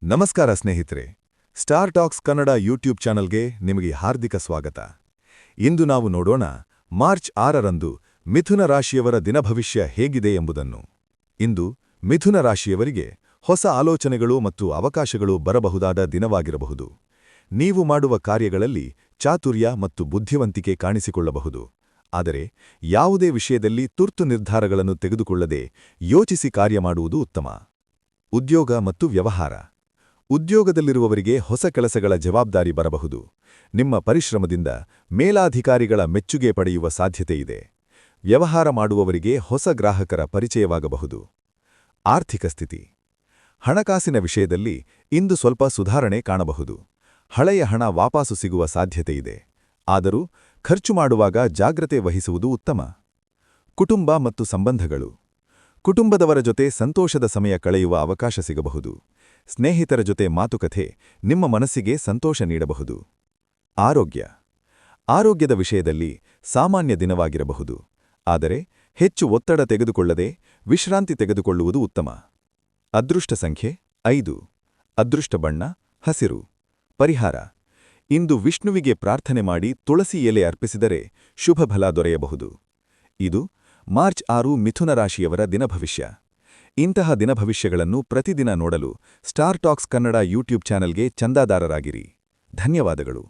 ನಮಸ್ಕಾರ ಸ್ನೇಹಿತರೆ, star tax Kannada YouTube ಚಾನಲ್ಗೆ ನಿಮಗೆ ಹಾರ್ದಿಕ ಸ್ವಾಗತ. ಇಂದು ನಾವು ನೋಡೋಣ ಮಾರ್ಚ್ 6ರಂದು ಮಿಥುನ ರಾಶಿಯವರ ದಿನಭವಿಷ್ಯ ಹೇಗಿದೆ ಎಂಬುದನ್ನು. ಇಂದು ಮಿಥುನ ರಾಶಿಯವರಿಗೆ ಹೊಸ ಆಲೋಚನೆಗಳು ಮತ್ತು ಅವಕಾಶಗಳು ಬರಬಹುದಾದ ದಿನವಾಗಿರಬಹುದು. ನೀವು ಮಾಡುವ ಕಾರ್ಯಗಳಲ್ಲಿ ಚಾತುರ್ಯ ಮತ್ತು ಬುದ್ಧಿವಂತಿಕೆ ಕಾಣಿಸಿಕೊಳ್ಳಬಹುದು. ಆದರೆ ಯಾವುದೇ ವಿಷಯದಲ್ಲಿ ತುರ್ತು ನಿರ್ಧಾರಗಳನ್ನು ತೆಗೆದುಕೊಳ್ಳದೆ ಯೋಚಿಸಿ ಕಾರ್ಯ ಮಾಡುವುದು ಉತ್ತಮ. ಉದ್ಯೋಗ ಮತ್ತು ವ್ಯವಹಾರ. ಉದ್ಯೋಗದಲ್ಲಿರುವವರಿಗೆ ಹೊಸ ಕೆಲಸಗಳ ಜವಾಬ್ದಾರಿ ಬರಬಹುದು. ನಿಮ್ಮ ಪರಿಶ್ರಮದಿಂದ ಮೇಲಾಧಿಕಾರಿಗಳ ಮೆಚ್ಚುಗೆ ಪಡೆಯುವ ಸಾಧ್ಯತೆಯಿದೆ. ವ್ಯವಹಾರ ಮಾಡುವವರಿಗೆ ಹೊಸ ಗ್ರಾಹಕರ ಪರಿಚಯವಾಗಬಹುದು. ಆರ್ಥಿಕ ಸ್ಥಿತಿ. ಹಣಕಾಸಿನ ವಿಷಯದಲ್ಲಿ ಇಂದು ಸ್ವಲ್ಪ ಸುಧಾರಣೆ ಕಾಣಬಹುದು. ಹಳೆಯ ಹಣ ವಾಪಸು ಸಿಗುವ ಸಾಧ್ಯತೆಯಿದೆ. ಆದರೂ ಖರ್ಚು ಮಾಡುವಾಗ ಜಾಗ್ರತೆ ವಹಿಸುವುದು ಉತ್ತಮ. ಕುಟುಂಬ ಮತ್ತು ಸಂಬಂಧಗಳು. ಕುಟುಂಬದವರ ಜೊತೆ ಸಂತೋಷದ ಸಮಯ ಕಳೆಯುವ ಅವಕಾಶ ಸಿಗಬಹುದು. ಸ್ನೇಹಿತರ ಜೊತೆ ಮಾತುಕತೆ ನಿಮ್ಮ ಮನಸ್ಸಿಗೆ ಸಂತೋಷ ನೀಡಬಹುದು. ಆರೋಗ್ಯ. ಆರೋಗ್ಯದ ವಿಷಯದಲ್ಲಿ ಸಾಮಾನ್ಯ ದಿನವಾಗಿರಬಹುದು. ಆದರೆ ಹೆಚ್ಚು ಒತ್ತಡ ತೆಗೆದುಕೊಳ್ಳದೆ ವಿಶ್ರಾಂತಿ ತೆಗೆದುಕೊಳ್ಳುವುದು ಉತ್ತಮ. ಅದೃಷ್ಟ ಸಂಖ್ಯೆ 5. ಅದೃಷ್ಟ ಬಣ್ಣ ಹಸಿರು. ಪರಿಹಾರ: ಇಂದು ವಿಷ್ಣುವಿಗೆ ಪ್ರಾರ್ಥನೆ ಮಾಡಿ ತುಳಸಿ ಎಲೆ ಅರ್ಪಿಸಿದರೆ ಶುಭ ಫಲ ದೊರೆಯಬಹುದು. ಇದು ಮಾರ್ಚ್ 6 ಮಿಥುನ ರಾಶಿಯವರ ದಿನಭವಿಷ್ಯ. ಇಂತಹ ದಿನಭವಿಷ್ಯಗಳನ್ನು ಪ್ರತಿದಿನ ನೋಡಲು ಸ್ಟಾರ್ ಟಾಕ್ಸ್ ಕನ್ನಡ ಯೂಟ್ಯೂಬ್ ಚಾನಲ್ಗೆ ಚಂದಾದಾರರಾಗಿರಿ. ಧನ್ಯವಾದಗಳು.